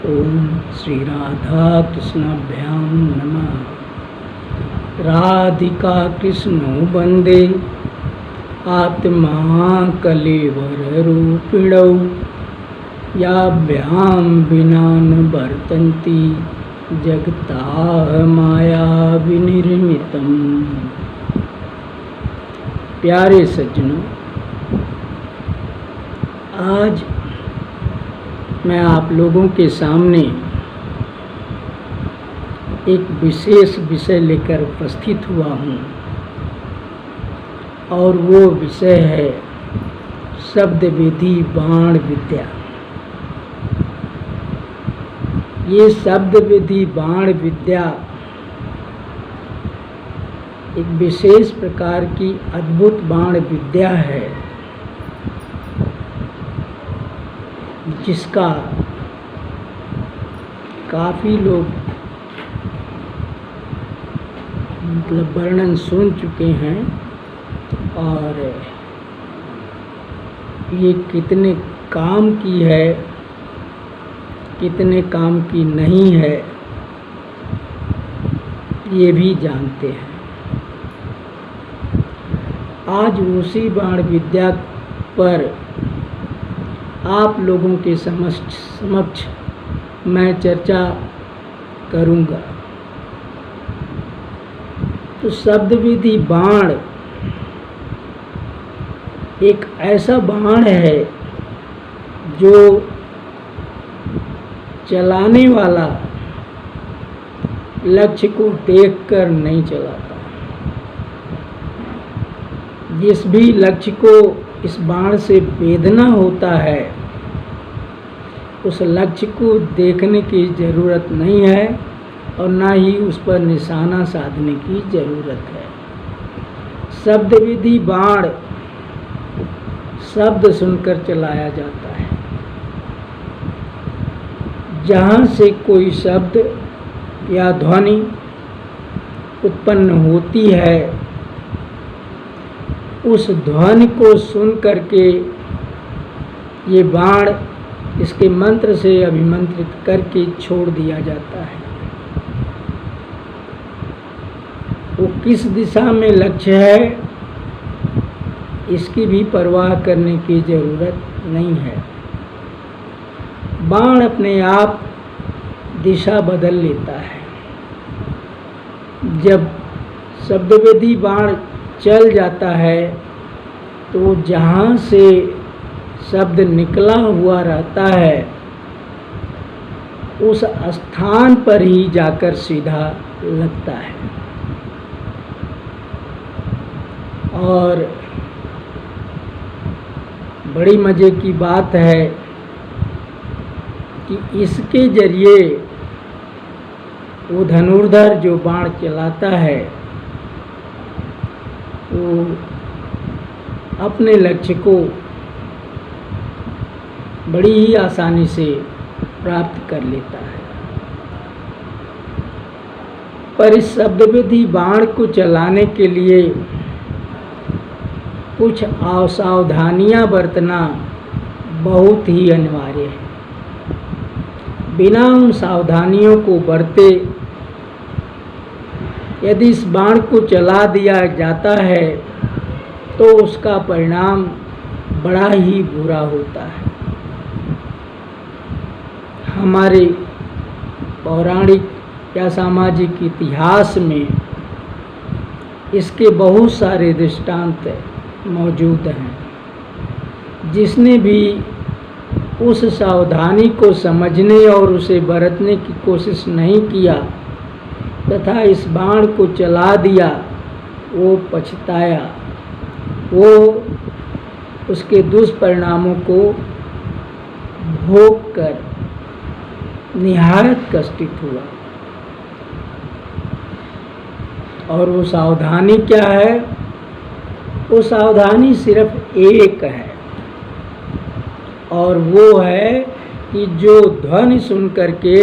ओम श्री राधा कृष्णाभ्याम नमः। राधिका कृष्णो वंदे आत्मा कलेवर रूपिणौ याभ्यां विना न वर्तन्ति जगताः माया विनिर्मितम्। प्यारे सज्जनों, आज मैं आप लोगों के सामने एक विशेष विषय लेकर उपस्थित हुआ हूँ और वो विषय है शब्द विधि बाण विद्या। ये शब्द विधि बाण विद्या एक विशेष प्रकार की अद्भुत बाण विद्या है जिसका काफ़ी लोग वर्णन सुन चुके हैं और ये कितने काम की है, कितने काम की नहीं है, ये भी जानते हैं। आज उसी बाण विद्या पर आप लोगों के समक्ष मैं चर्चा करूंगा। तो शब्द विधि बाण एक ऐसा बाण है जो चलाने वाला लक्ष्य को देखकर नहीं चलाता। जिस भी लक्ष्य को इस बाण से भेदना होता है उस लक्ष्य को देखने की ज़रूरत नहीं है और ना ही उस पर निशाना साधने की ज़रूरत है। शब्द विधि बाण शब्द सुनकर चलाया जाता है। जहाँ से कोई शब्द या ध्वनि उत्पन्न होती है उस ध्वनि को सुन करके ये बाण इसके मंत्र से अभिमंत्रित करके छोड़ दिया जाता है। वो किस दिशा में लक्ष्य है इसकी भी परवाह करने की ज़रूरत नहीं है। बाण अपने आप दिशा बदल लेता है। जब शब्दविधि बाण चल जाता है तो जहाँ से शब्द निकला हुआ रहता है उस स्थान पर ही जाकर सीधा लगता है। और बड़ी मज़े की बात है कि इसके जरिए वो धनुर्धर जो बाण चलाता है वो अपने लक्ष्य को बड़ी ही आसानी से प्राप्त कर लेता है। पर इस शब्दविधि बाण को चलाने के लिए कुछ असावधानियां बरतना बहुत ही अनिवार्य है। बिना उन सावधानियों को बरते यदि इस बाण को चला दिया जाता है तो उसका परिणाम बड़ा ही बुरा होता है। हमारे पौराणिक या सामाजिक इतिहास में इसके बहुत सारे दृष्टांत मौजूद हैं। जिसने भी उस सावधानी को समझने और उसे बरतने की कोशिश नहीं किया तथा इस बाण को चला दिया वो पछताया, वो उसके दुष्परिणामों को भोग कर निहायत कष्टित हुआ। और वो सावधानी क्या है? वो सावधानी सिर्फ एक है और वो है कि जो ध्वनि सुन करके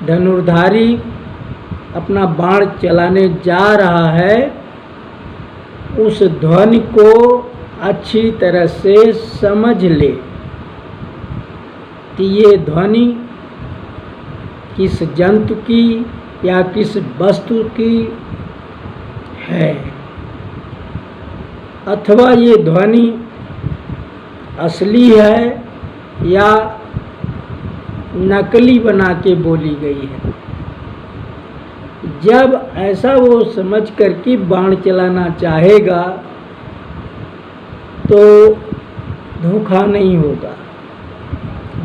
धनुर्धारी अपना बाण चलाने जा रहा है उस ध्वनि को अच्छी तरह से समझ ले कि ये ध्वनि किस जंतु की या किस वस्तु की है, अथवा ये ध्वनि असली है या नकली बना के बोली गई है। जब ऐसा वो समझ कर के बाण चलाना चाहेगा तो धोखा नहीं होगा,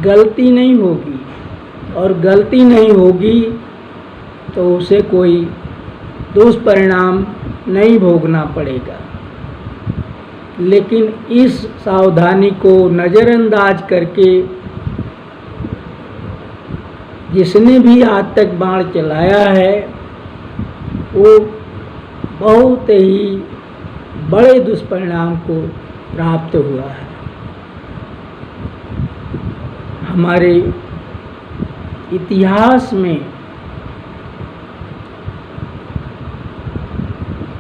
गलती नहीं होगी, और गलती नहीं होगी तो उसे कोई दुष्परिणाम नहीं भोगना पड़ेगा। लेकिन इस सावधानी को नज़रअंदाज करके जिसने भी आज तक बाण चलाया है वो बहुत ही बड़े दुष्परिणाम को प्राप्त हुआ है। हमारे इतिहास में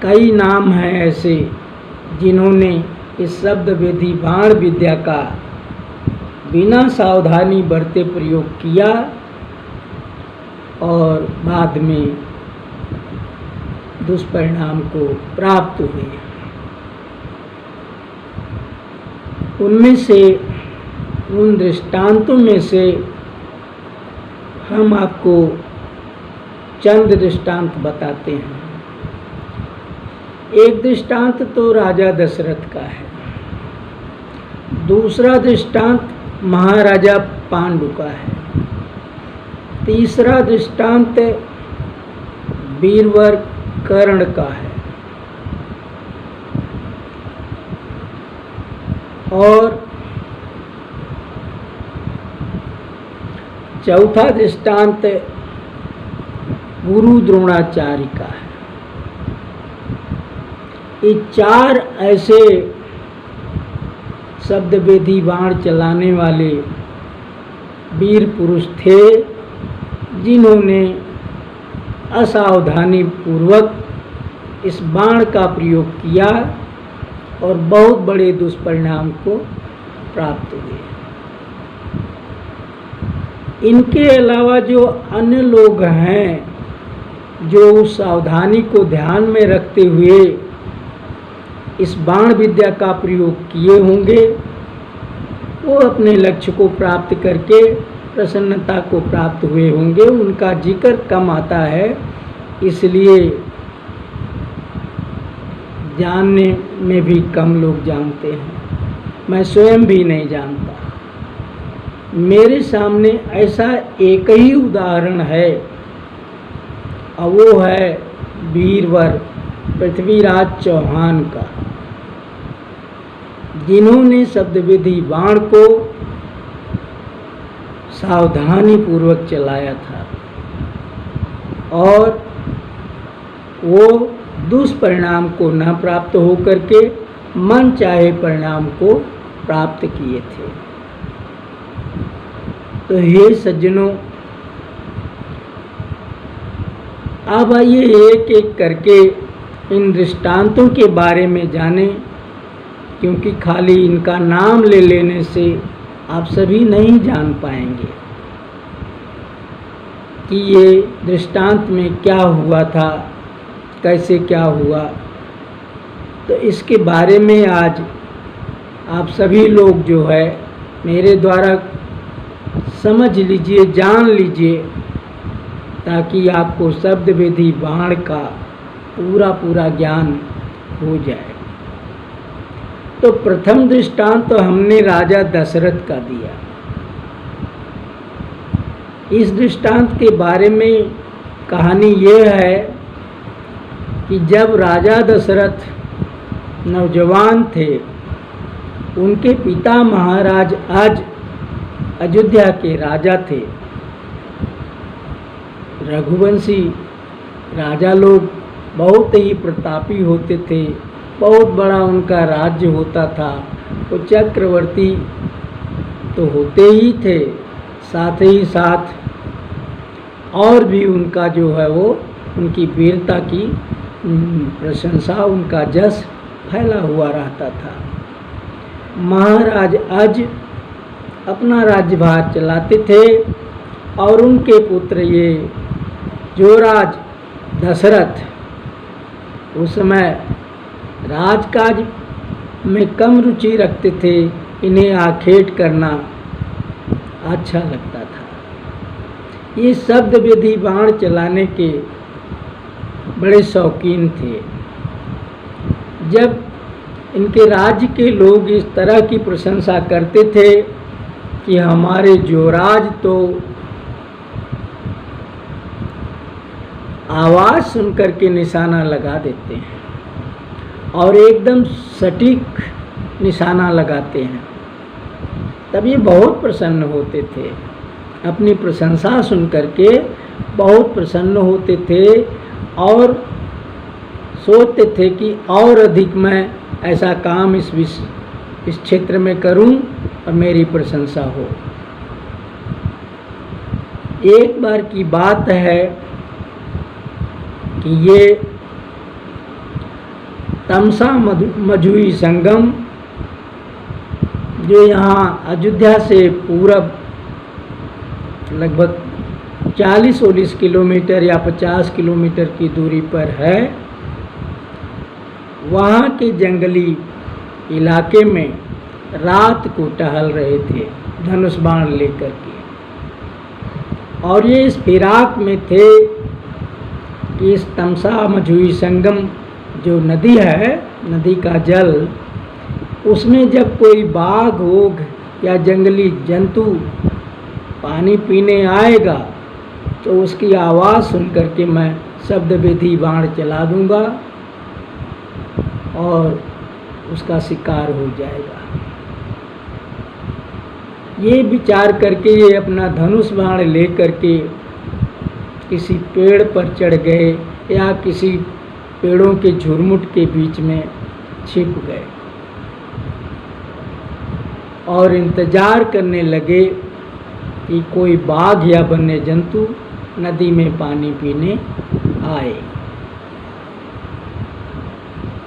कई नाम हैं ऐसे जिन्होंने इस शब्द विधि बाण विद्या का बिना सावधानी बरते प्रयोग किया और बाद में दुष्परिणाम को प्राप्त हुए। उनमें से उन दृष्टांतों में से हम आपको चंद दृष्टांत बताते हैं। एक दृष्टांत तो राजा दशरथ का है, दूसरा दृष्टांत महाराजा पांडु का है, तीसरा दृष्टांत वीरवर कर्ण का है, और चौथा दृष्टांत गुरु द्रोणाचार्य का है। ये चार ऐसे शब्द विधि बाण चलाने वाले वीर पुरुष थे जिन्होंने असावधानी पूर्वक इस बाण का प्रयोग किया और बहुत बड़े दुष्परिणाम को प्राप्त हुए। इनके अलावा जो अन्य लोग हैं जो उस सावधानी को ध्यान में रखते हुए इस बाण विद्या का प्रयोग किए होंगे, वो अपने लक्ष्य को प्राप्त करके प्रसन्नता को प्राप्त हुए होंगे। उनका जिक्र कम आता है, इसलिए जानने में भी कम लोग जानते हैं। मैं स्वयं भी नहीं जानता। मेरे सामने ऐसा एक ही उदाहरण है और वो है वीरवर पृथ्वीराज चौहान का, जिन्होंने शब्द विधि बाण को सावधानी पूर्वक चलाया था और वो दुष्परिणाम को न प्राप्त होकर के मन चाहे परिणाम को प्राप्त किए थे। तो हे सज्जनों, अब आइए एक एक करके इन दृष्टांतों के बारे में जानें, क्योंकि खाली इनका नाम ले लेने से आप सभी नहीं जान पाएंगे कि ये दृष्टांत में क्या हुआ था, कैसे क्या हुआ। तो इसके बारे में आज आप सभी लोग जो है मेरे द्वारा समझ लीजिए, जान लीजिए, ताकि आपको शब्द विधि बाण का पूरा ज्ञान हो जाए। तो प्रथम दृष्टांत तो हमने राजा दशरथ का दिया। इस दृष्टांत के बारे में कहानी यह है कि जब राजा दशरथ नौजवान थे, उनके पिता महाराज आज अयोध्या के राजा थे। रघुवंशी राजा लोग बहुत ही प्रतापी होते थे, बहुत बड़ा उनका राज्य होता था। वो चक्रवर्ती तो होते ही थे, साथ ही साथ और भी उनका जो है वो उनकी वीरता की प्रशंसा, उनका जस फैला हुआ रहता था। महाराज आज अपना राज्यभार चलाते थे और उनके पुत्र ये युवराज दशरथ उस समय राजकाज में कम रुचि रखते थे, इन्हें आखेट करना अच्छा लगता था। ये शब्द विधि बाण चलाने के बड़े शौकीन थे। जब इनके राज्य के लोग इस तरह की प्रशंसा करते थे कि हमारे युवराज तो आवाज़ सुनकर के निशाना लगा देते हैं और एकदम सटीक निशाना लगाते हैं, तब ये बहुत प्रसन्न होते थे। अपनी प्रशंसा सुन करके बहुत प्रसन्न होते थे और सोचते थे कि और अधिक मैं ऐसा काम इस क्षेत्र में करूं और मेरी प्रशंसा हो। एक बार की बात है कि ये तमसा मझुई संगम जो यहाँ अयोध्या से पूरब लगभग 40-40 किलोमीटर या 50 किलोमीटर की दूरी पर है, वहाँ के जंगली इलाके में रात को टहल रहे थे धनुष बाण लेकर के, और ये इस फिराक में थे कि इस तमसा मझुई संगम जो नदी है, नदी का जल, उसमें जब कोई बाघ ओघ या जंगली जंतु पानी पीने आएगा तो उसकी आवाज़ सुन करके मैं शब्द विधि बाण चला दूंगा और उसका शिकार हो जाएगा। ये विचार करके ये अपना धनुष बाण ले करके किसी पेड़ पर चढ़ गए या किसी पेड़ों के झुरमुट के बीच में छिप गए और इंतज़ार करने लगे कि कोई बाघ या वन्य जंतु नदी में पानी पीने आए।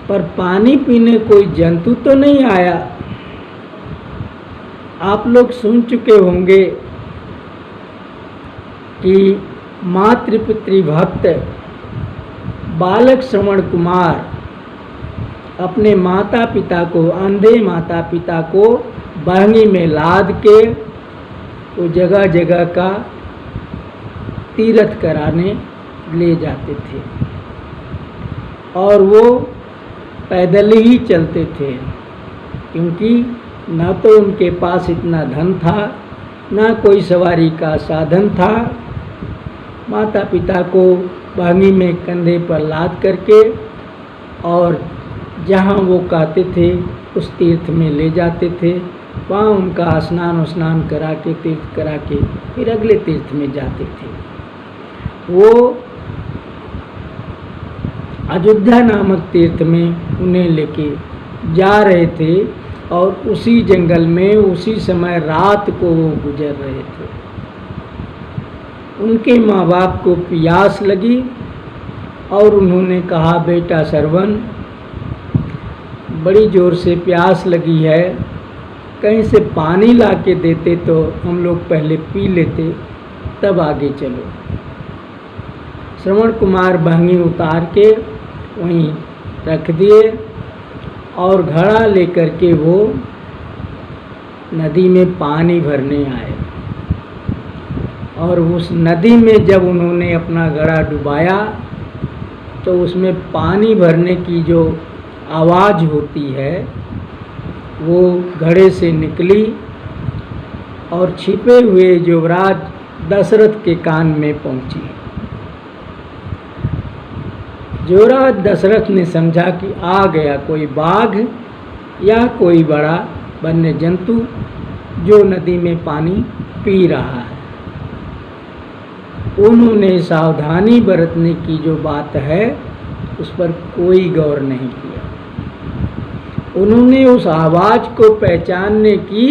पर पानी पीने कोई जंतु तो नहीं आया। आप लोग सुन चुके होंगे कि मातृपितृ भक्त बालक श्रवण कुमार अपने माता पिता को, अंधे माता पिता को बहंगी में लाद के वो जगह जगह का तीर्थ कराने ले जाते थे और वो पैदल ही चलते थे, क्योंकि न तो उनके पास इतना धन था, न कोई सवारी का साधन था। माता पिता को बहंगी में कंधे पर लाद करके और जहाँ वो कहते थे उस तीर्थ में ले जाते थे, वहाँ उनका स्नान करा के, तीर्थ करा के फिर अगले तीर्थ में जाते थे। वो अयोध्या नामक तीर्थ में उन्हें लेके जा रहे थे और उसी जंगल में उसी समय रात को वो गुजर रहे थे। उनके माँ बाप को प्यास लगी और उन्होंने कहा, बेटा श्रवण, बड़ी ज़ोर से प्यास लगी है, कहीं से पानी ला के देते तो हम लोग पहले पी लेते, तब आगे चलो। श्रवण कुमार बहंगी उतार के वहीं रख दिए और घड़ा लेकर के वो नदी में पानी भरने आए। और उस नदी में जब उन्होंने अपना घड़ा डुबाया तो उसमें पानी भरने की जो आवाज़ होती है वो घड़े से निकली और छिपे हुए युवराज दशरथ के कान में पहुंची। युवराज दशरथ ने समझा कि आ गया कोई बाघ या कोई बड़ा वन्य जंतु जो नदी में पानी पी रहा है। उन्होंने सावधानी बरतने की जो बात है उस पर कोई गौर नहीं किया। उन्होंने उस आवाज़ को पहचानने की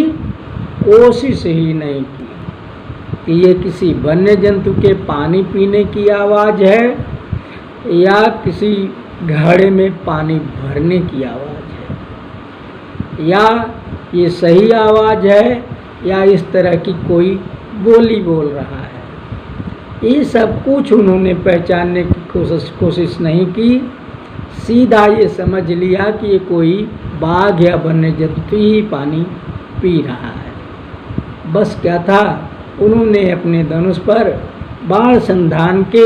कोशिश ही नहीं की कि ये किसी वन्य जंतु के पानी पीने की आवाज़ है या किसी घड़े में पानी भरने की आवाज़ है, या ये सही आवाज़ है या इस तरह की कोई बोली बोल रहा है। ये सब कुछ उन्होंने पहचानने की कोशिश नहीं की। सीधा ये समझ लिया कि ये कोई बाघ या वन्य जंतु ही पानी पी रहा है। बस क्या था, उन्होंने अपने धनुष पर बाण संधान के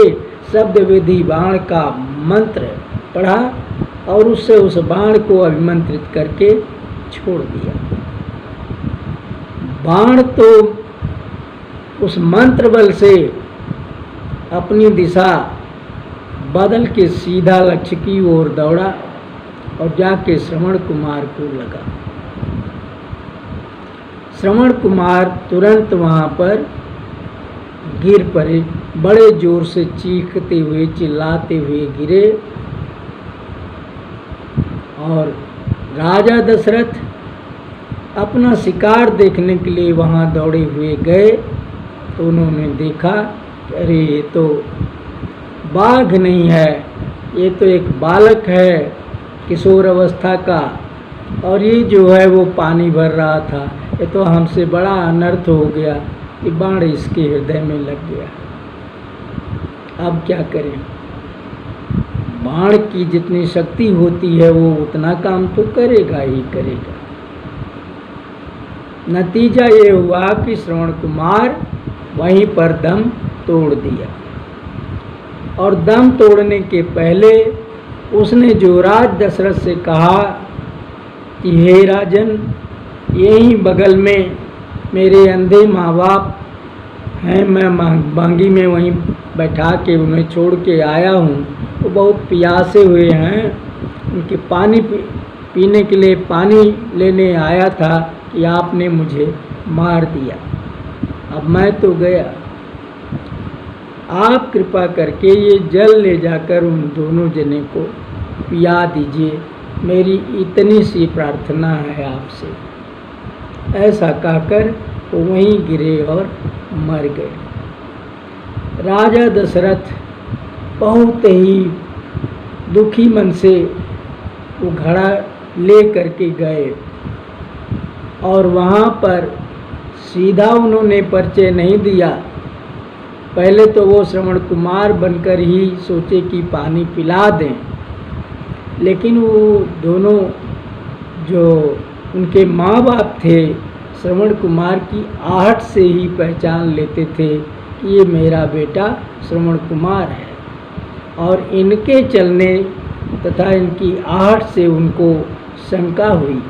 शब्द विधि बाण का मंत्र पढ़ा और उससे उस बाण को अभिमंत्रित करके छोड़ दिया। बाण तो उस मंत्र बल से अपनी दिशा बदल के सीधा लक्ष्य की ओर दौड़ा और जाके श्रवण कुमार को लगा। श्रवण कुमार तुरंत वहाँ पर गिर पड़े, बड़े जोर से चीखते हुए चिल्लाते हुए गिरे। और राजा दशरथ अपना शिकार देखने के लिए वहाँ दौड़े हुए गए तो उन्होंने देखा, अरे ये तो बाघ नहीं है, ये तो एक बालक है किशोर अवस्था का, और ये जो है वो पानी भर रहा था। ये तो हमसे बड़ा अनर्थ हो गया कि बाण इसके हृदय में लग गया। अब क्या करें? बाण की जितनी शक्ति होती है वो उतना काम तो करेगा ही करेगा। नतीजा ये हुआ कि श्रवण कुमार वहीं पर दम तोड़ दिया। और दम तोड़ने के पहले उसने युवराज दशरथ से कहा कि हे राजन, यहीं बगल में मेरे अंधे माँ बाप हैं, मैं बांगी में वहीं बैठा के उन्हें छोड़ के आया हूँ। वो बहुत प्यासे हुए हैं, उनके पानी पीने के लिए पानी लेने आया था कि आपने मुझे मार दिया। अब मैं तो गया, आप कृपा करके ये जल ले जाकर उन दोनों जने को पिया दीजिए, मेरी इतनी सी प्रार्थना है आपसे। ऐसा कहकर वो वहीं गिरे और मर गए। राजा दशरथ बहुत ही दुखी मन से वो घड़ा ले करके गए और वहाँ पर सीधा उन्होंने परिचय नहीं दिया। पहले तो वो श्रवण कुमार बनकर ही सोचे कि पानी पिला दें, लेकिन वो दोनों जो उनके माँ बाप थे श्रवण कुमार की आहट से ही पहचान लेते थे कि ये मेरा बेटा श्रवण कुमार है। और इनके चलने तथा इनकी आहट से उनको शंका हुई,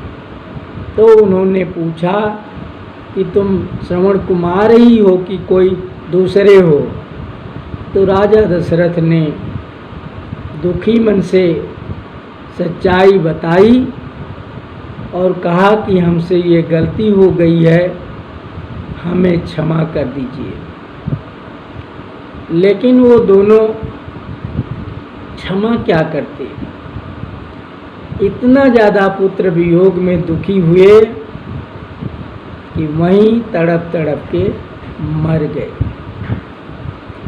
तो उन्होंने पूछा कि तुम श्रवण कुमार ही हो कि कोई दूसरे हो? तो राजा दशरथ ने दुखी मन से सच्चाई बताई और कहा कि हमसे ये गलती हो गई है, हमें क्षमा कर दीजिए। लेकिन वो दोनों क्षमा क्या करते, इतना ज़्यादा पुत्र वियोग में दुखी हुए कि वहीं तड़प तड़प के मर गए।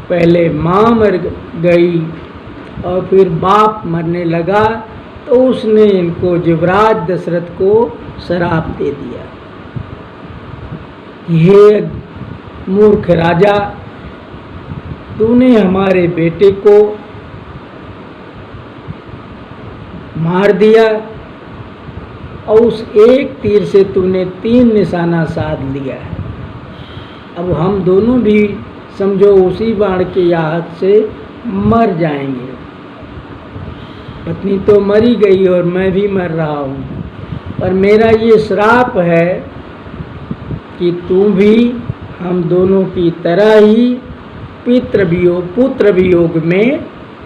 पहले माँ मर गई और फिर बाप मरने लगा, तो उसने इनको युवराज दशरथ को श्राप दे दिया, हे मूर्ख राजा, तूने हमारे बेटे को मार दिया और उस एक तीर से तूने 3 निशाना साध लिया है। अब हम दोनों भी समझो उसी बाण के आहत से मर जाएंगे। पत्नी तो मरी गई और मैं भी मर रहा हूँ, पर मेरा ये श्राप है कि तू भी हम दोनों की तरह ही पुत्र वियोग में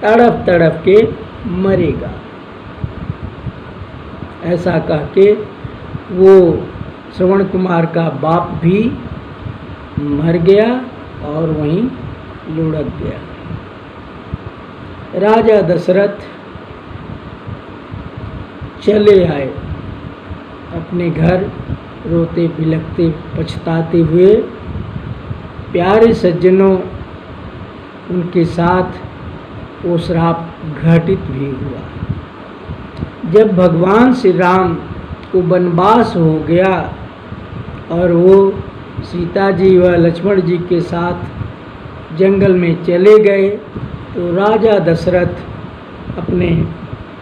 तड़प तड़प के मरेगा। ऐसा कह के वो श्रवण कुमार का बाप भी मर गया और वहीं लुढ़क गया। राजा दशरथ चले आए अपने घर, रोते बिलखते पछताते हुए। प्यारे सज्जनों, उनके साथ वो श्राप घटित भी हुआ। जब भगवान श्री राम को वनवास हो गया और वो सीता जी व लक्ष्मण जी के साथ जंगल में चले गए तो राजा दशरथ अपने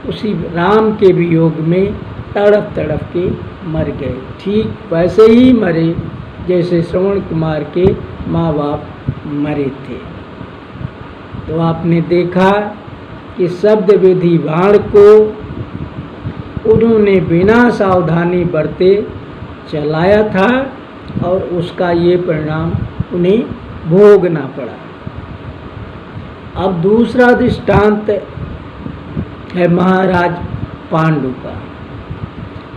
उसी राम के वियोग में तड़प तड़प के मर गए। ठीक वैसे ही मरे जैसे श्रवण कुमार के माँ बाप मरे थे। तो आपने देखा कि शब्द विधि बाण को उन्होंने बिना सावधानी बरते चलाया था और उसका ये परिणाम उन्हें भोगना पड़ा। अब दूसरा दृष्टांत है महाराज पांडु का।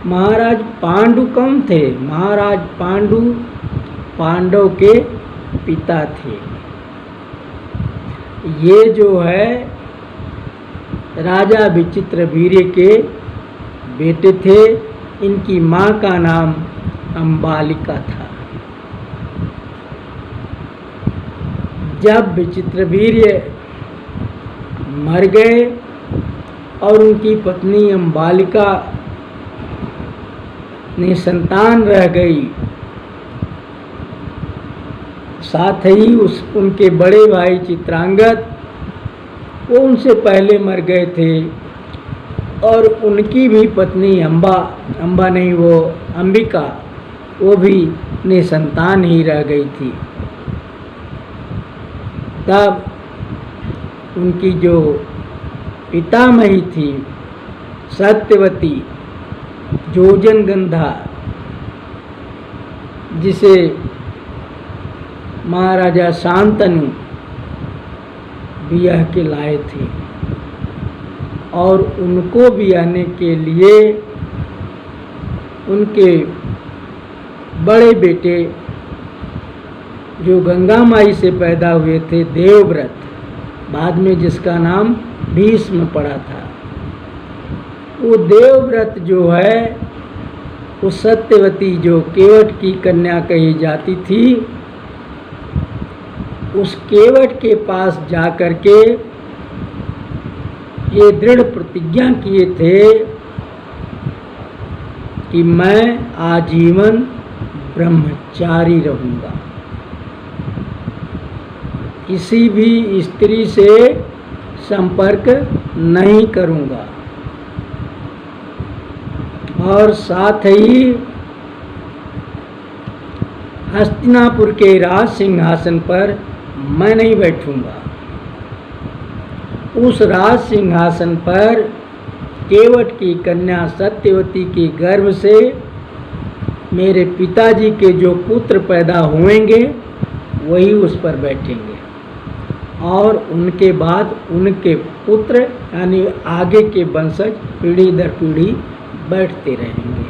महाराज पांडु कौन थे? महाराज पांडु पांडव के पिता थे। ये जो है राजा विचित्रवीर्य के बेटे थे। इनकी माँ का नाम अंबालिका था। जब विचित्रवीर्य मर गए और उनकी पत्नी अंबालिका ने संतान रह गई, साथ ही उनके बड़े भाई चित्रांगद वो उनसे पहले मर गए थे और उनकी भी पत्नी अंबिका वो भी निसंतान ही रह गई थी। तब उनकी जो पितामही थी सत्यवती जोजनगंधा, जिसे महाराजा शांतनु ब्याह के लाए थे, और उनको ब्याहने के लिए उनके बड़े बेटे जो गंगा माई से पैदा हुए थे देवव्रत, बाद में जिसका नाम भीष्म पड़ा था, वो देवव्रत जो है उस सत्यवती जो केवट की कन्या कही जाती थी, उस केवट के पास जाकर के ये दृढ़ प्रतिज्ञा किए थे कि मैं आजीवन ब्रह्मचारी रहूँगा, किसी भी स्त्री से संपर्क नहीं करूँगा, और साथ ही हस्तिनापुर के राज सिंहासन पर मैं नहीं बैठूँगा। उस राज सिंहासन पर केवट की कन्या सत्यवती के गर्भ से मेरे पिताजी के जो पुत्र पैदा होंगे वही उस पर बैठेंगे, और उनके बाद उनके पुत्र यानी आगे के वंशज पीढ़ी दर पीढ़ी बैठते रहेंगे।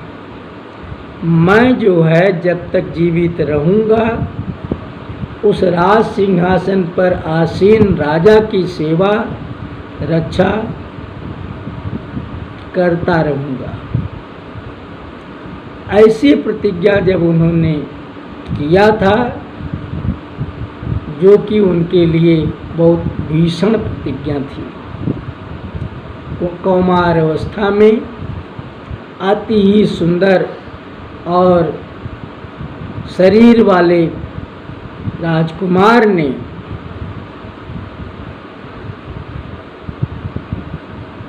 मैं जो है जब तक जीवित रहूँगा उस राज सिंहासन पर आसीन राजा की सेवा रक्षा करता रहूँगा। ऐसी प्रतिज्ञा जब उन्होंने किया था, जो कि उनके लिए बहुत भीषण प्रतिज्ञा थी, कौमार अवस्था में अति ही सुंदर और शरीर वाले राजकुमार ने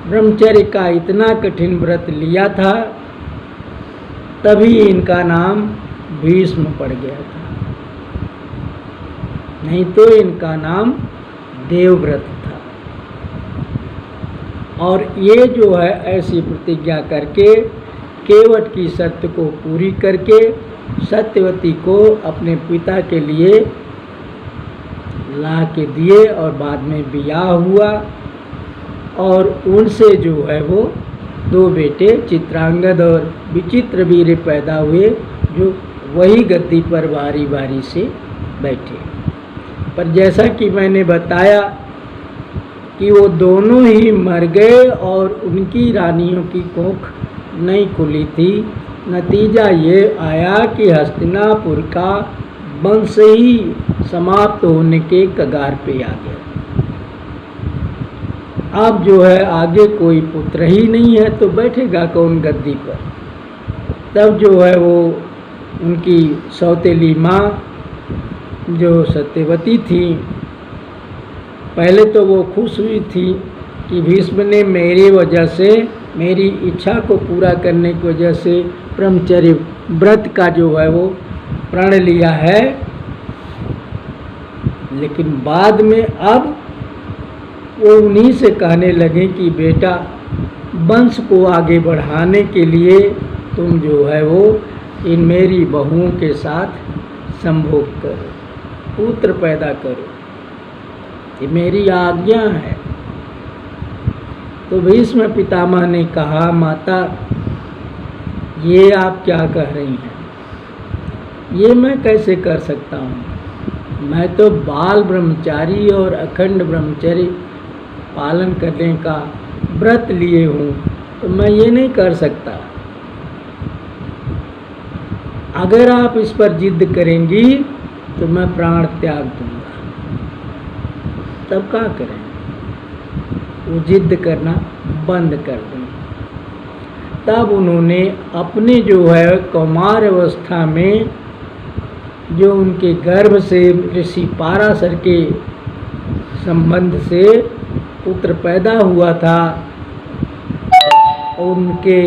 ब्रह्मचर्य का इतना कठिन व्रत लिया था, तभी इनका नाम भीष्म पड़ गया था, नहीं तो इनका नाम देवव्रत था। और ये जो है ऐसी प्रतिज्ञा करके केवट की शर्त को पूरी करके सत्यवती को अपने पिता के लिए ला के दिए, और बाद में ब्याह हुआ, और उनसे जो है वो दो बेटे चित्रांगद और विचित्रवीर्य पैदा हुए, जो वही गद्दी पर बारी बारी से बैठे। पर जैसा कि मैंने बताया कि वो दोनों ही मर गए और उनकी रानियों की कोख नहीं खुली थी। नतीजा ये आया कि हस्तिनापुर का वंश ही समाप्त होने के कगार पे आ गया। अब जो है आगे कोई पुत्र ही नहीं है तो बैठेगा कौन गद्दी पर। तब जो है वो उनकी सौतेली माँ जो सत्यवती थी पहले तो वो खुश हुई थी कि भीष्म ने मेरी वजह से, मेरी इच्छा को पूरा करने की वजह से ब्रह्मचर्य व्रत का जो है वो प्रण लिया है। लेकिन बाद में अब वो उन्हीं से कहने लगे कि बेटा, वंश को आगे बढ़ाने के लिए तुम जो है वो इन मेरी बहुओं के साथ संभोग करो, पुत्र पैदा करो, ये मेरी आज्ञा है। तो भीष्म पितामह ने कहा, माता ये आप क्या कह रही हैं, ये मैं कैसे कर सकता हूँ, मैं तो बाल ब्रह्मचारी और अखंड ब्रह्मचर्य पालन करने का व्रत लिए हूँ, तो मैं ये नहीं कर सकता। अगर आप इस पर जिद करेंगी तो मैं प्राण त्याग दूंगा। तब क्या करें, वो जिद करना बंद कर दें। तब उन्होंने अपने जो है कौमार अवस्था में जो उनके गर्भ से ऋषि पाराशर के संबंध से पुत्र पैदा हुआ था, उनके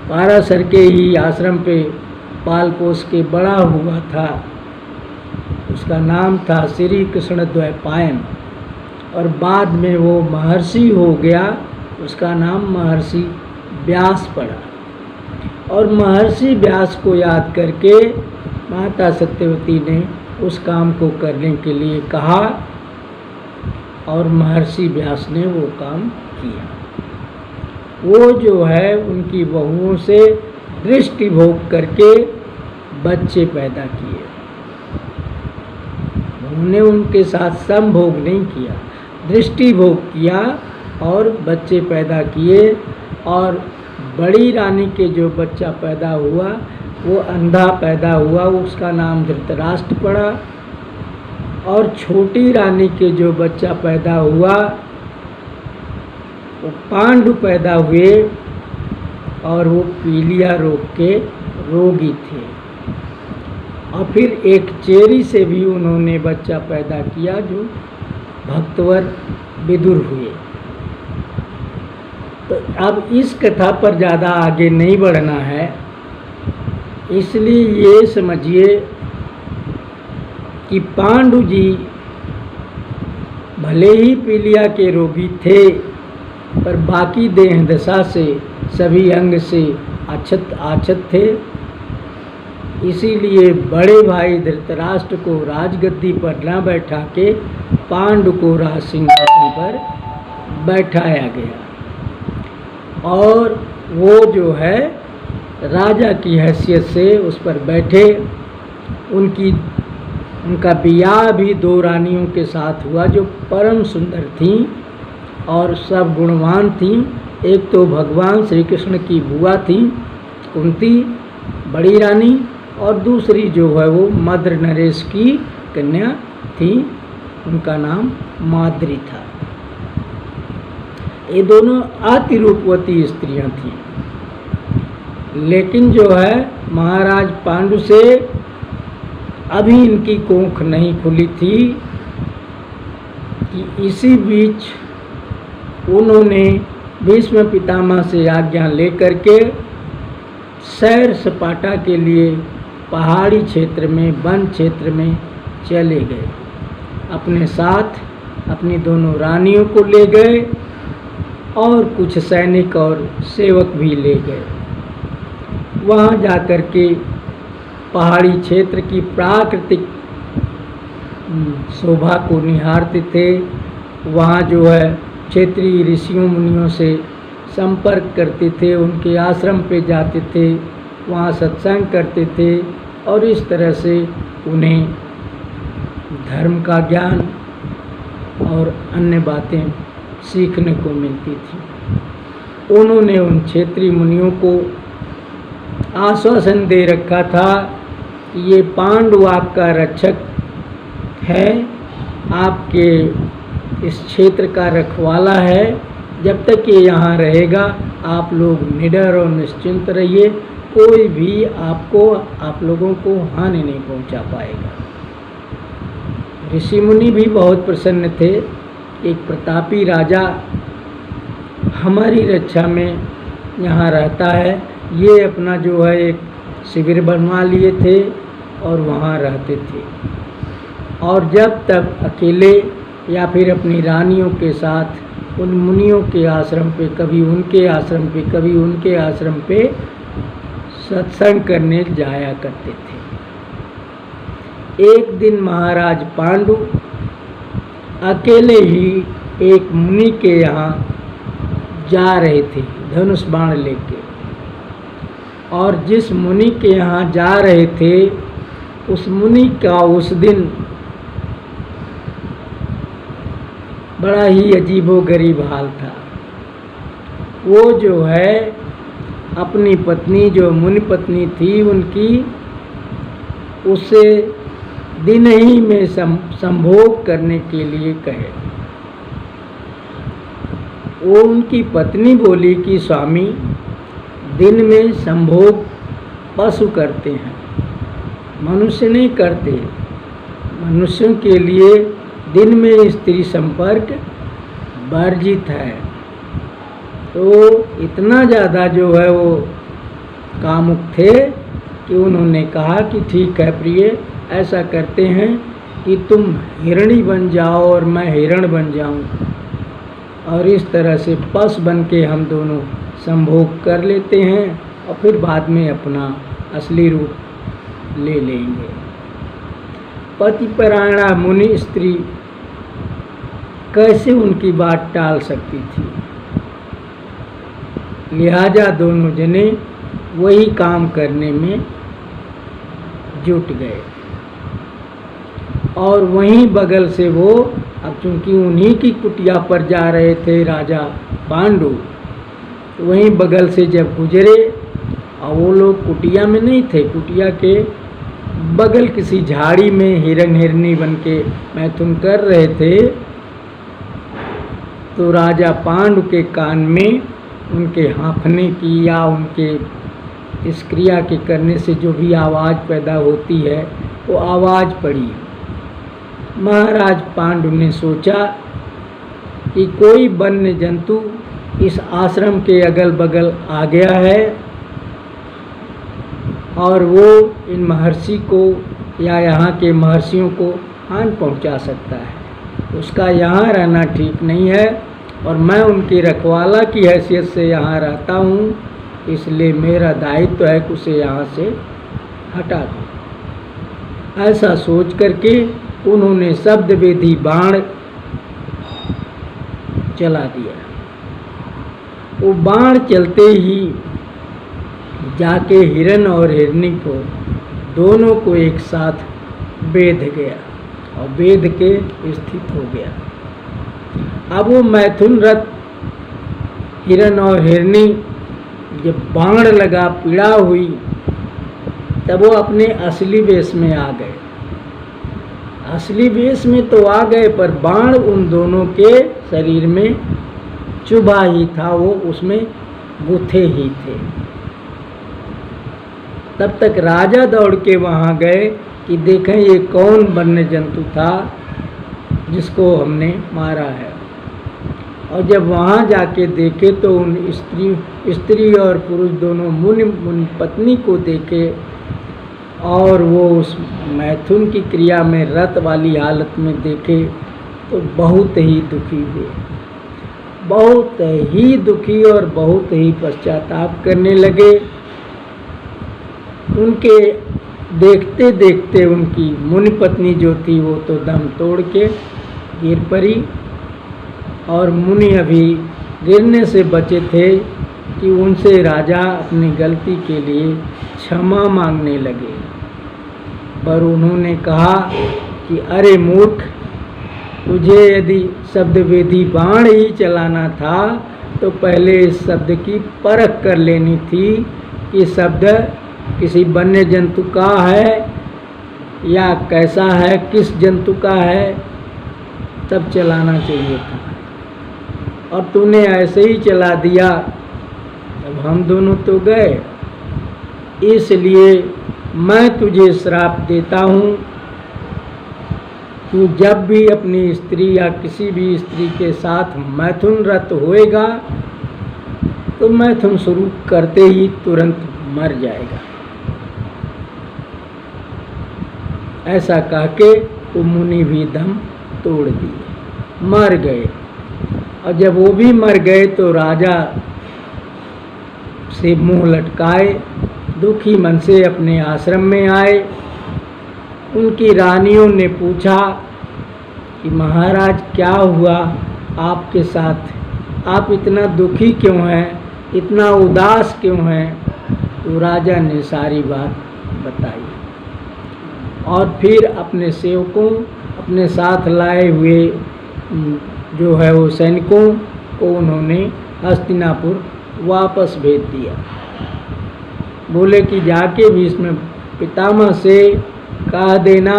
पाराशर के ही आश्रम पे पाल पोस के बड़ा हुआ था, उसका नाम था श्री कृष्ण द्वैपायन, और बाद में वो महर्षि हो गया, उसका नाम महर्षि व्यास पड़ा। और महर्षि व्यास को याद करके माता सत्यवती ने उस काम को करने के लिए कहा और महर्षि व्यास ने वो काम किया। वो जो है उनकी बहुओं से दृष्टि भोग करके बच्चे पैदा किए। उन्होंने उनके साथ संभोग नहीं किया, दृष्टि भोग किया और बच्चे पैदा किए। और बड़ी रानी के जो बच्चा पैदा हुआ वो अंधा पैदा हुआ, उसका नाम धृतराष्ट्र पड़ा। और छोटी रानी के जो बच्चा पैदा हुआ वो पांडु पैदा हुए, और वो पीलिया रोग के रोगी थे। और फिर एक चेरी से भी उन्होंने बच्चा पैदा किया जो भक्तवर विदुर हुए। तो अब इस कथा पर ज़्यादा आगे नहीं बढ़ना है, इसलिए ये समझिए कि पांडु जी भले ही पीलिया के रोगी थे, पर बाकी देह दशा से सभी अंग से आच्छत थे। इसीलिए बड़े भाई धृतराष्ट्र को राजगद्दी पर न बैठा के पांडु को राज सिंहासन पर बैठाया गया, और वो जो है राजा की हैसियत से उस पर बैठे। उनका ब्याह भी 2 रानियों के साथ हुआ जो परम सुंदर थीं और सब गुणवान थीं। एक तो भगवान श्री कृष्ण की बुआ थी कुंती बड़ी रानी, और दूसरी जो है वो मद्र नरेश की कन्या थी, उनका नाम माद्री था। ये दोनों अति रूपवती स्त्रियां थीं। लेकिन जो है महाराज पांडु से अभी इनकी कोख नहीं खुली थी कि इसी बीच उन्होंने भीष्म पितामह से आज्ञा लेकर के सैर सपाटा के लिए पहाड़ी क्षेत्र में, वन क्षेत्र में चले गए। अपने साथ अपनी दोनों रानियों को ले गए और कुछ सैनिक और सेवक भी ले गए। वहाँ जाकर के पहाड़ी क्षेत्र की प्राकृतिक शोभा को निहारते थे। वहाँ जो है क्षेत्रीय ऋषियों मुनियों से संपर्क करते थे, उनके आश्रम पे जाते थे, वहाँ सत्संग करते थे, और इस तरह से उन्हें धर्म का ज्ञान और अन्य बातें सीखने को मिलती थी। उन्होंने उन क्षेत्रीय मुनियों को आश्वासन दे रखा था कि ये पांडु आपका रक्षक है, आपके इस क्षेत्र का रखवाला है, जब तक ये यहाँ रहेगा आप लोग निडर और निश्चिंत रहिए, कोई भी आप लोगों को हानि नहीं पहुँचा पाएगा। ऋषि मुनि भी बहुत प्रसन्न थे एक प्रतापी राजा हमारी रक्षा में यहाँ रहता है। ये अपना जो है एक शिविर बनवा लिए थे और वहाँ रहते थे, और जब तक अकेले या फिर अपनी रानियों के साथ उन मुनियों के आश्रम पे, कभी उनके आश्रम पे, कभी उनके आश्रम पे सत्संग करने जाया करते थे। एक दिन महाराज पांडु अकेले ही एक मुनि के यहाँ जा रहे थे धनुष बाण लेके, और जिस मुनि के यहाँ जा रहे थे उस मुनि का उस दिन बड़ा ही अजीबोगरीब हाल था। वो जो है अपनी पत्नी, जो मुनि पत्नी थी उनकी, उससे दिन ही में संभोग करने के लिए कहे। वो उनकी पत्नी बोली कि स्वामी, दिन में संभोग पशु करते हैं, मनुष्य नहीं करते। मनुष्यों के लिए दिन में स्त्री संपर्क वर्जित है। तो इतना ज़्यादा जो है वो कामुक थे कि उन्होंने कहा कि ठीक है प्रिय, ऐसा करते हैं कि तुम हिरणी बन जाओ और मैं हिरण बन जाऊं, और इस तरह से पशु बन के हम दोनों संभोग कर लेते हैं और फिर बाद में अपना असली रूप ले लेंगे। पतिपरायणा मुनि स्त्री कैसे उनकी बात टाल सकती थी, लिहाजा दोनों जने वही काम करने में जुट गए। और वहीं बगल से वो, अब चूंकि उन्हीं की कुटिया पर जा रहे थे राजा पांडु, तो वहीं बगल से जब गुजरे, और वो लोग कुटिया में नहीं थे, कुटिया के बगल किसी झाड़ी में हिरन हिरनी बन के मैथुन कर रहे थे, तो राजा पांडु के कान में उनके हाँफने की या उनके इस क्रिया के करने से जो भी आवाज़ पैदा होती है वो आवाज़ पड़ी। महाराज पांडु ने सोचा कि कोई वन्य जंतु इस आश्रम के अगल बगल आ गया है और वो इन महर्षि को या यहाँ के महर्षियों को हानि पहुँचा सकता है। उसका यहाँ रहना ठीक नहीं है, और मैं उनकी रखवाला की हैसियत से यहाँ रहता हूँ, इसलिए मेरा दायित्व है कि उसे यहाँ से हटा दूँ। ऐसा सोच करके उन्होंने शब्द वेदी बाण चला दिया। वो बाण चलते ही जाके हिरन और हिरनी को दोनों को एक साथ बेध गया और बेध के स्थित हो गया। अब वो मैथुन रत हिरन और हिरनी जब बाण लगा, पीड़ा हुई, तब वो अपने असली वेश में आ गए। असली वेश में तो आ गए, पर बाण उन दोनों के शरीर में चुभा ही था, वो उसमें गुथे ही थे। तब तक राजा दौड़ के वहाँ गए कि देखें ये कौन वन्य जंतु था जिसको हमने मारा है। और जब वहाँ जाके देखे तो उन स्त्री और पुरुष दोनों मुनि पत्नी को देखे, और वो उस मैथुन की क्रिया में रत वाली हालत में देखे तो बहुत ही दुखी हुए, बहुत ही दुखी और बहुत ही पश्चाताप करने लगे। उनके देखते देखते उनकी मुनि पत्नी जो थी वो तो दम तोड़ के गिर पड़ी, और मुनि अभी गिरने से बचे थे कि उनसे राजा अपनी गलती के लिए क्षमा मांगने लगे। पर उन्होंने कहा कि अरे मूर्ख, तुझे यदि शब्द वेदी बाण ही चलाना था तो पहले इस शब्द की परख कर लेनी थी कि शब्द किसी वन्य जंतु का है या कैसा है, किस जंतु का है, तब चलाना चाहिए था। और तूने ऐसे ही चला दिया, अब हम दोनों तो गए। इसलिए मैं तुझे श्राप देता हूँ तू जब भी अपनी स्त्री या किसी भी स्त्री के साथ मैथुन रत होएगा तो मैथुन शुरू करते ही तुरंत मर जाएगा। ऐसा कह के वो मुनि भी दम तोड़ दिए, मर गए। और जब वो भी मर गए तो राजा से मुंह लटकाए दुखी मन से अपने आश्रम में आए। उनकी रानियों ने पूछा कि महाराज क्या हुआ आपके साथ, आप इतना दुखी क्यों हैं, इतना उदास क्यों हैं। तो राजा ने सारी बात बताई और फिर अपने सेवकों, अपने साथ लाए हुए जो है वो सैनिकों को उन्होंने हस्तिनापुर वापस भेज दिया। बोले कि जाके भीष्म पितामह से कह देना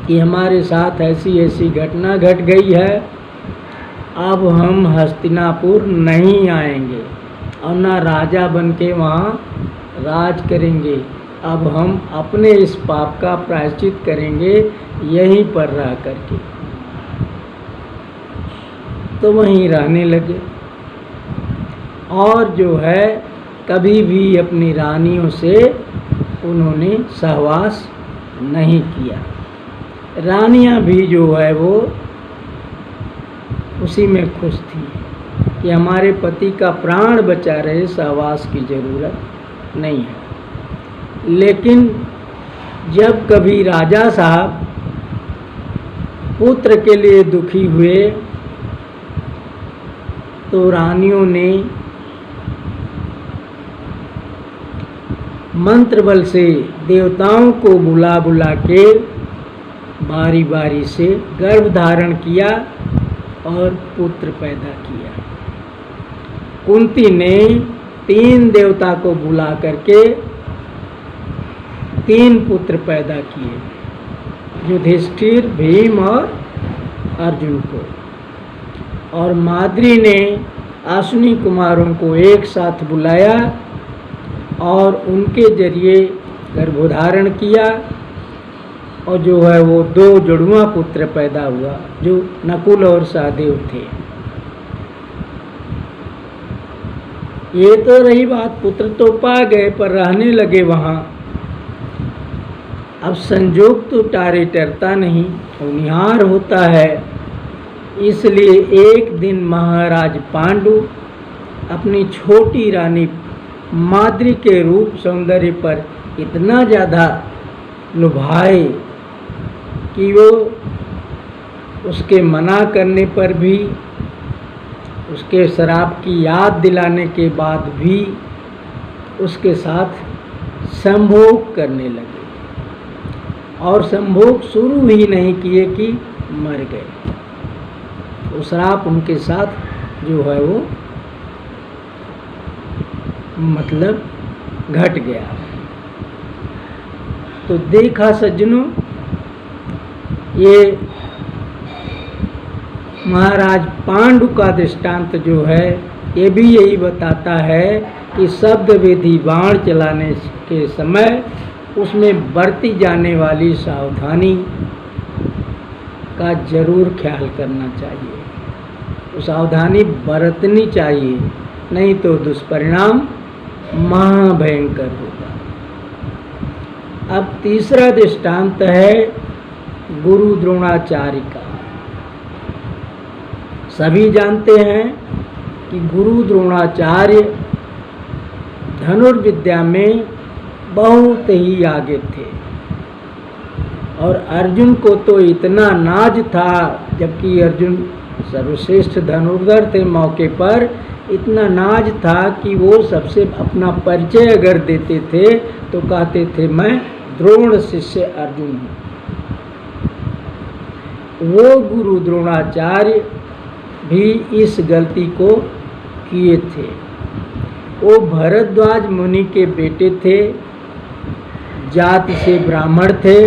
कि हमारे साथ ऐसी ऐसी घटना घट गई है, अब हम हस्तिनापुर नहीं आएंगे और ना राजा बन के वहाँ राज करेंगे। अब हम अपने इस पाप का प्रायश्चित करेंगे यहीं पर रह करके। तो वहीं रहने लगे और जो है कभी भी अपनी रानियों से उन्होंने सहवास नहीं किया। रानियां भी जो है वो उसी में खुश थी कि हमारे पति का प्राण बचा रहे, सहवास की ज़रूरत नहीं है। लेकिन जब कभी राजा साहब पुत्र के लिए दुखी हुए तो रानियों ने मंत्र बल से देवताओं को बुला बुला के बारी बारी से गर्भ धारण किया और पुत्र पैदा किया। कुंती ने 3 देवता को बुला करके 3 पुत्र पैदा किए, युधिष्ठिर, भीम और अर्जुन को। और माद्री ने अश्विनी कुमारों को एक साथ बुलाया और उनके जरिए गर्भधारण किया और जो है वो 2 जुड़वा पुत्र पैदा हुआ जो नकुल और सहदेव थे। ये तो रही बात, पुत्र तो पा गए पर रहने लगे वहाँ। अब संजोग तो टारे टरता नहीं, होनिहार होता है। इसलिए एक दिन महाराज पांडु अपनी छोटी रानी माद्री के रूप सौंदर्य पर इतना ज़्यादा लुभाए कि वो उसके मना करने पर भी, उसके शराब की याद दिलाने के बाद भी उसके साथ संभोग करने लगे और संभोग शुरू ही नहीं किए कि मर गए। वो श्राप उनके साथ जो है वो मतलब घट गया। तो देखा सज्जनों, ये महाराज पांडु का दृष्टांत जो है ये भी यही बताता है कि शब्द विधि बाण चलाने के समय उसमें बरती जाने वाली सावधानी का जरूर ख्याल करना चाहिए। तो सावधानी बरतनी चाहिए, नहीं तो दुष्परिणाम महाभयंकर होगा। अब तीसरा दृष्टांत है गुरु द्रोणाचार्य का। सभी जानते हैं कि गुरु द्रोणाचार्य धनुर्विद्या में बहुत ही आगे थे और अर्जुन को तो इतना नाज था, जबकि अर्जुन सर्वश्रेष्ठ धनुर्धर थे मौके पर, इतना नाज था कि वो सबसे अपना परिचय अगर देते थे तो कहते थे मैं द्रोण शिष्य अर्जुन हूँ। वो गुरु द्रोणाचार्य भी इस गलती को किए थे। वो भरद्वाज मुनि के बेटे थे, जाति से ब्राह्मण थे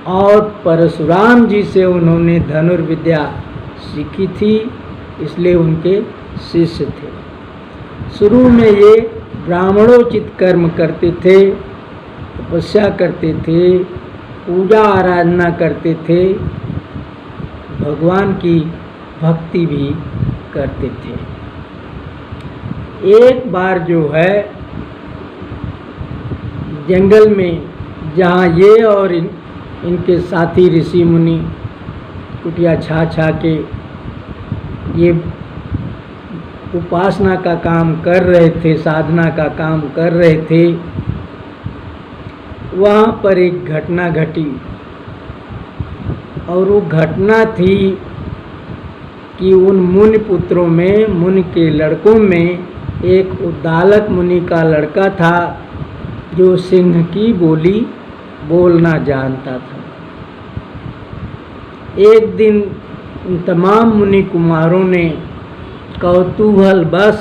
और परशुराम जी से उन्होंने धनुर्विद्या सीखी थी, इसलिए उनके शिष्य थे। शुरू में ये ब्राह्मणोचित कर्म करते थे, तपस्या करते थे, पूजा आराधना करते थे, भगवान की भक्ति भी करते थे। एक बार जो है जंगल में, जहाँ ये और इनके साथी ऋषि मुनि कुटिया छा के ये उपासना का काम कर रहे थे, साधना का काम कर रहे थे, वहाँ पर एक घटना घटी। और वो घटना थी कि उन मुनि पुत्रों में, मुनि के लड़कों में एक उद्दालक मुनि का लड़का था जो सिंह की बोली बोलना जानता था। एक दिन उन तमाम मुनि कुमारों ने कौतूहल बस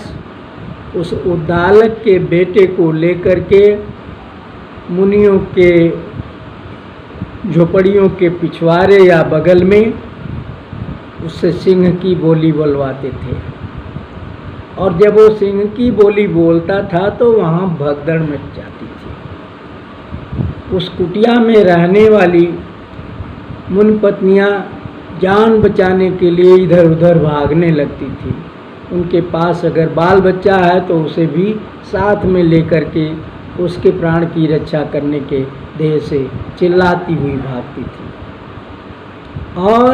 उस उद्दालक के बेटे को लेकर के मुनियों के झोपड़ियों के पिछवाड़े या बगल में उससे सिंह की बोली बोलवाते थे। और जब वो सिंह की बोली बोलता था तो वहाँ भगदड़ मच जाती थी। उस कुटिया में रहने वाली मुनि पत्नियाँ जान बचाने के लिए इधर उधर भागने लगती थी। उनके पास अगर बाल बच्चा है तो उसे भी साथ में लेकर के उसके प्राण की रक्षा करने के ध्येय से चिल्लाती हुई भागती थी। और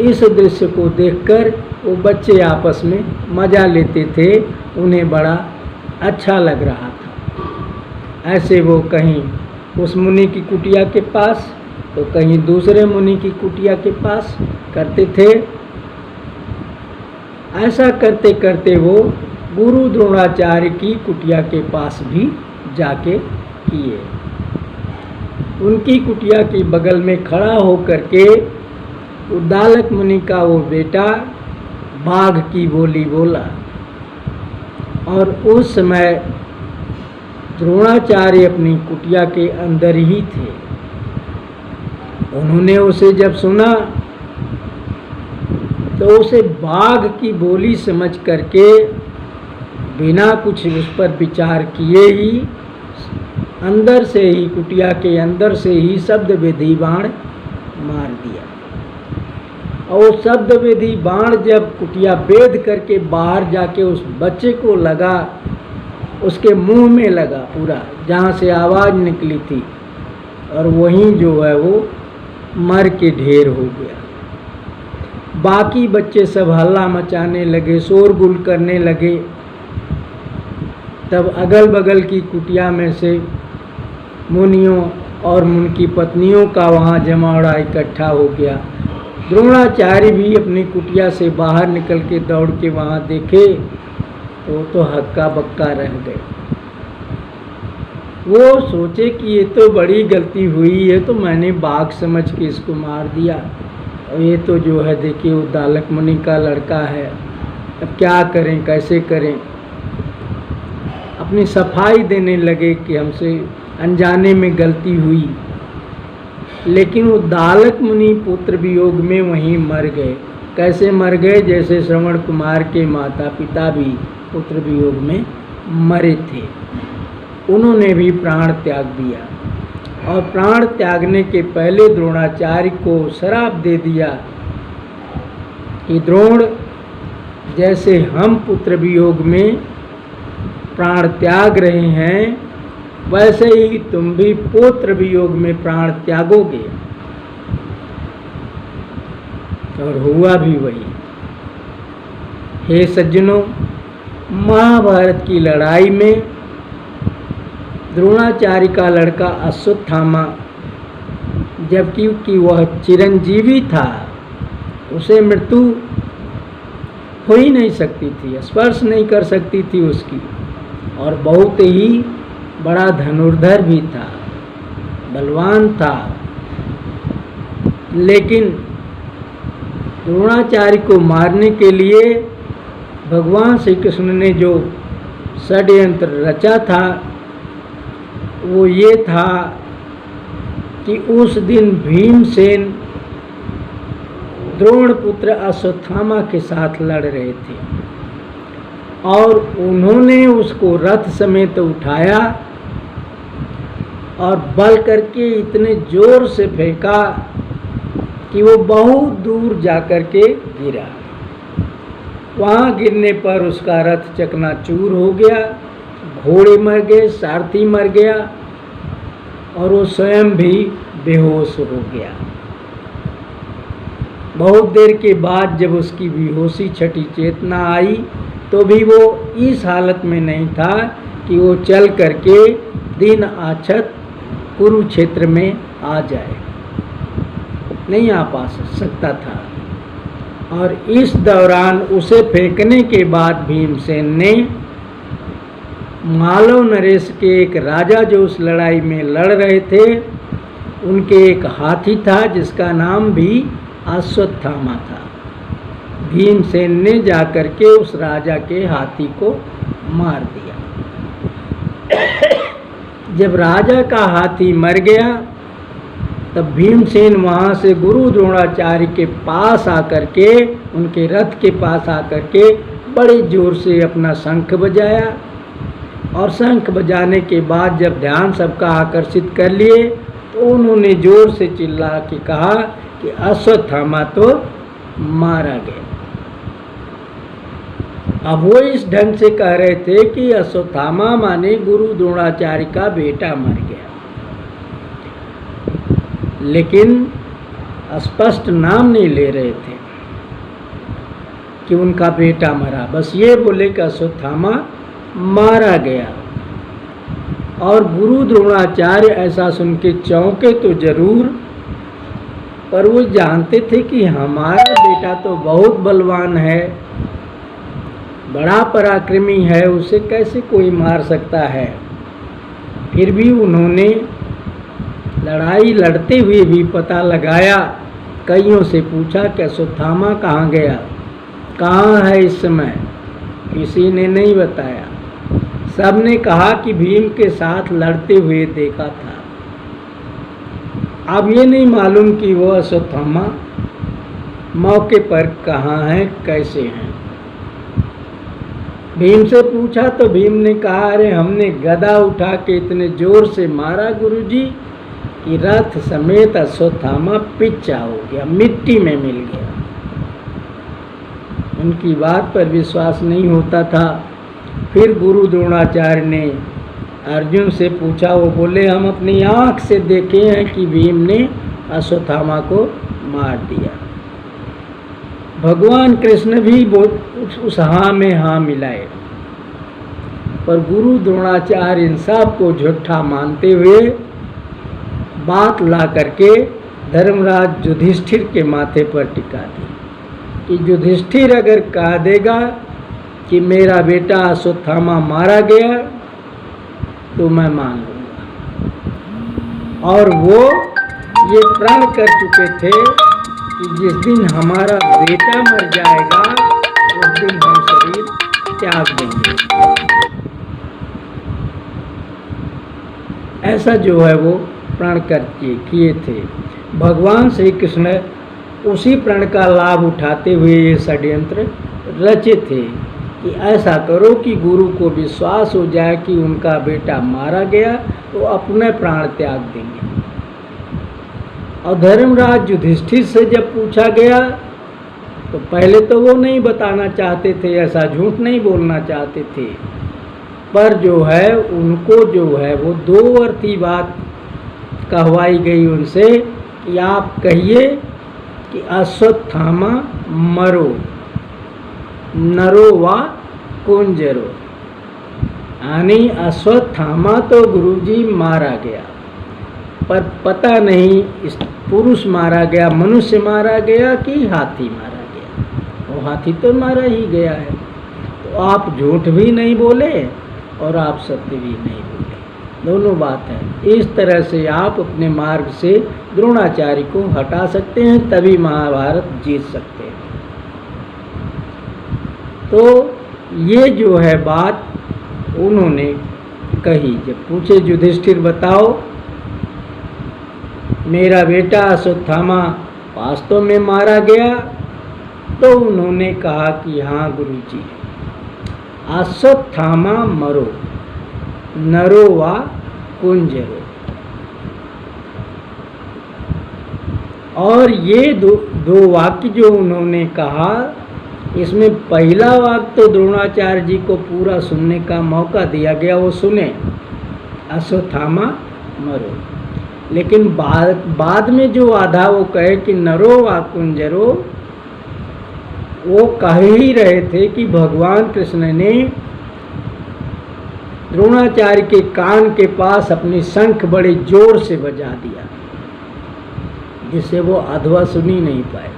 इस दृश्य को देखकर वो बच्चे आपस में मज़ा लेते थे, उन्हें बड़ा अच्छा लग रहा था। ऐसे वो कहीं उस मुनि की कुटिया के पास तो कहीं दूसरे मुनि की कुटिया के पास करते थे। ऐसा करते करते वो गुरु द्रोणाचार्य की कुटिया के पास भी जाके किए। उनकी कुटिया के बगल में खड़ा होकर के उद्दालक मुनि का वो बेटा बाघ की बोली बोला। और उस समय द्रोणाचार्य अपनी कुटिया के अंदर ही थे। उन्होंने उसे जब सुना तो उसे बाघ की बोली समझ करके बिना कुछ उस पर विचार किए ही अंदर से ही, कुटिया के अंदर से ही शब्द विधि बाण मार दिया। और शब्द विधि बाण जब कुटिया भेद करके बाहर जाके उस बच्चे को लगा, उसके मुंह में लगा पूरा, जहाँ से आवाज़ निकली थी, और वहीं जो है वो मर के ढेर हो गया। बाकी बच्चे सब हल्ला मचाने लगे, शोरगुल करने लगे। तब अगल बगल की कुटिया में से मुनियों और उनकी पत्नियों का वहाँ जमावड़ा इकट्ठा हो गया। द्रोणाचार्य भी अपनी कुटिया से बाहर निकल के दौड़ के वहाँ देखे तो हक्का बक्का रह गए। वो सोचे कि ये तो बड़ी गलती हुई है, तो मैंने बाघ समझ के इसको मार दिया, और ये तो जो है देखिए उद्दालक मुनि का लड़का है, अब क्या करें, कैसे करें। अपनी सफाई देने लगे कि हमसे अनजाने में गलती हुई। लेकिन उद्दालक मुनि पुत्र वियोग में वहीं मर गए। कैसे मर गए? जैसे श्रवण कुमार के माता पिता भी पुत्र वियोग में मरे थे, उन्होंने भी प्राण त्याग दिया। और प्राण त्यागने के पहले द्रोणाचार्य को श्राप दे दिया कि द्रोण, जैसे हम पुत्र वियोग में प्राण त्याग रहे हैं, वैसे ही तुम भी पुत्र वियोग में प्राण त्यागोगे। और हुआ भी वही। हे सज्जनों, महाभारत की लड़ाई में द्रोणाचार्य का लड़का अश्वत्थामा, जबकि वह चिरंजीवी था, उसे मृत्यु हो ही नहीं सकती थी, स्पर्श नहीं कर सकती थी उसकी, और बहुत ही बड़ा धनुर्धर भी था, बलवान था। लेकिन द्रोणाचार्य को मारने के लिए भगवान श्री कृष्ण ने जो षड्यंत्र रचा था वो ये था कि उस दिन भीमसेन द्रोण पुत्र अश्वत्थामा के साथ लड़ रहे थे, और उन्होंने उसको रथ समेत उठाया और बल करके इतने जोर से फेंका कि वो बहुत दूर जाकर के गिरा। वहाँ गिरने पर उसका रथ चकनाचूर हो गया, घोड़े मर गए, सारथी मर गया और वो स्वयं भी बेहोश हो गया। बहुत देर के बाद जब उसकी बेहोशी छठी चेतना आई तो भी वो इस हालत में नहीं था कि वो चल करके दिन आछत कुरुक्षेत्र में आ जाए, नहीं आ पा सकता था। और इस दौरान उसे फेंकने के बाद भीमसेन ने मालव नरेश के एक राजा जो उस लड़ाई में लड़ रहे थे, उनके एक हाथी था जिसका नाम भी अश्वत्थामा था। भीमसेन ने जाकर के उस राजा के हाथी को मार दिया। जब राजा का हाथी मर गया तब भीमसेन वहाँ से गुरु द्रोणाचार्य के पास आकर के, उनके रथ के पास आकर के बड़े जोर से अपना शंख बजाया। और शंख बजाने के बाद जब ध्यान सबका आकर्षित कर लिए तो उन्होंने जोर से चिल्ला के कहा कि अश्वत्थामा तो मारा गया। अब वो इस ढंग से कह रहे थे कि अश्वत्थामा माने गुरु द्रोणाचार्य का बेटा मर गया, लेकिन स्पष्ट नाम नहीं ले रहे थे कि उनका बेटा मरा, बस ये बोले कि अश्वत्थामा मारा गया। और गुरु द्रोणाचार्य ऐसा सुन के चौंके तो जरूर, पर वो जानते थे कि हमारा बेटा तो बहुत बलवान है, बड़ा पराक्रमी है, उसे कैसे कोई मार सकता है। फिर भी उन्होंने लड़ाई लड़ते हुए भी पता लगाया, कईयों से पूछा कि अश्वत्थामा कहाँ गया, कहाँ है इस समय। किसी ने नहीं बताया। सब ने कहा कि भीम के साथ लड़ते हुए देखा था। अब ये नहीं मालूम कि वो अश्वत्थामा मौके पर कहाँ है, कैसे हैं। भीम से पूछा तो भीम ने कहा, अरे हमने गदा उठा के इतने जोर से मारा गुरुजी कि रथ समेत अश्वत्थामा पिच्चा हो गया, मिट्टी में मिल गया। उनकी बात पर विश्वास नहीं होता था। फिर गुरु द्रोणाचार्य ने अर्जुन से पूछा, वो बोले हम अपनी आँख से देखे हैं कि भीम ने अश्वत्थामा को मार दिया। भगवान कृष्ण भी उस हाँ में हाँ मिलाए, पर गुरु द्रोणाचार्य इन सब को झूठा मानते हुए बात ला करके धर्मराज युधिष्ठिर के माथे पर टिका दी कि युधिष्ठिर अगर कह देगा कि मेरा बेटा अश्वत्थामा मारा गया तो मैं मान लूँगा। और वो ये प्रण कर चुके थे कि जिस दिन हमारा बेटा मर जाएगा उस दिन हम शरीर त्याग देंगे। ऐसा जो है वो प्रण करके किए थे। भगवान श्री कृष्ण उसी प्रण का लाभ उठाते हुए ये षड्यंत्र रचे थे कि ऐसा करो कि गुरु को विश्वास हो जाए कि उनका बेटा मारा गया तो अपने प्राण त्याग देंगे। और धर्मराज युधिष्ठिर से जब पूछा गया तो पहले तो वो नहीं बताना चाहते थे, ऐसा झूठ नहीं बोलना चाहते थे, पर जो है उनको जो है वो दो अर्थी बात कहवाई गई उनसे कि आप कहिए कि अश्वत्थामा मरो नरो वा कुंजरो, यानी अश्वत्थामा तो गुरुजी मारा गया, पर पता नहीं इस पुरुष मारा गया, मनुष्य मारा गया कि हाथी मारा गया। वो हाथी तो मारा ही गया है। तो आप झूठ भी नहीं बोले और आप सत्य भी नहीं बोले, दोनों बात है। इस तरह से आप अपने मार्ग से द्रोणाचार्य को हटा सकते हैं, तभी महाभारत जीत सकते हैं। तो ये जो है बात उन्होंने कही। जब पूछे युधिष्ठिर बताओ मेरा बेटा अश्वत्थामा वास्तव में मारा गया, तो उन्होंने कहा कि हाँ गुरुजी, अश्वत्थामा मरो नरो वा कुंजरो, और ये दो वाक्य जो उन्होंने कहा, इसमें पहला वाक्य तो द्रोणाचार्य जी को पूरा सुनने का मौका दिया गया, वो सुने, अश्वत्थामा मरो। लेकिन बाद में जो आधा वो कहे कि नरो वा कुंजरो, वो कह ही रहे थे कि भगवान कृष्ण ने द्रोणाचार्य के कान के पास अपनी शंख बड़े जोर से बजा दिया, जिससे वो अधवा सुन ही नहीं पाए।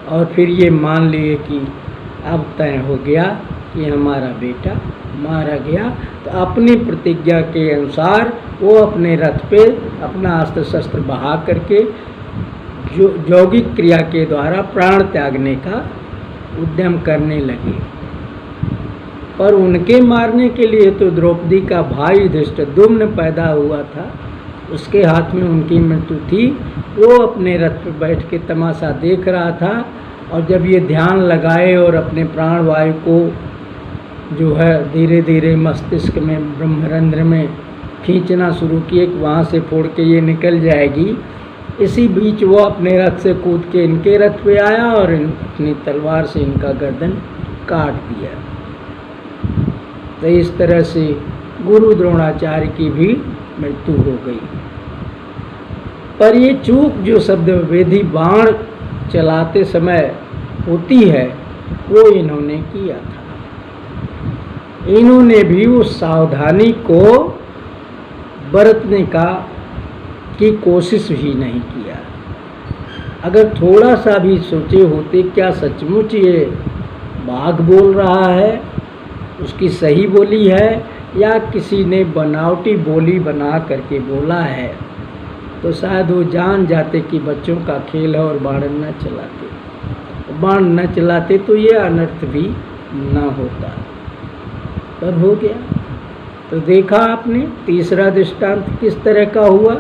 और फिर ये मान लिए कि अब तय हो गया कि हमारा बेटा मारा गया। तो अपनी प्रतिज्ञा के अनुसार वो अपने रथ पे अपना अस्त्र शस्त्र बहा करके यौगिक क्रिया के द्वारा प्राण त्यागने का उद्यम करने लगे। पर उनके मारने के लिए तो द्रौपदी का भाई धृष्टद्युम्न पैदा हुआ था, उसके हाथ में उनकी मृत्यु थी। वो अपने रथ पर बैठ के तमाशा देख रहा था, और जब ये ध्यान लगाए और अपने प्राण वायु को जो है धीरे धीरे मस्तिष्क में ब्रह्मरंध्र में खींचना शुरू किए कि वहाँ से फोड़ के ये निकल जाएगी, इसी बीच वो अपने रथ से कूद के इनके रथ पे आया और अपनी तलवार से इनका गर्दन काट दिया। तो इस तरह से गुरु द्रोणाचार्य की भी मृत्यु हो गई। पर ये चूक जो शब्द वेदी बाण चलाते समय होती है, वो इन्होंने किया था। इन्होंने भी उस सावधानी को बरतने की कोशिश ही नहीं किया। अगर थोड़ा सा भी सोचे होते क्या सचमुच ये बाघ बोल रहा है, उसकी सही बोली है, या किसी ने बनावटी बोली बना करके बोला है, तो शायद वो जान जाते कि बच्चों का खेल है और बाण न चलाते। बाण न चलाते तो ये अनर्थ भी न होता, पर हो गया। तो देखा आपने तीसरा दृष्टांत किस तरह का हुआ।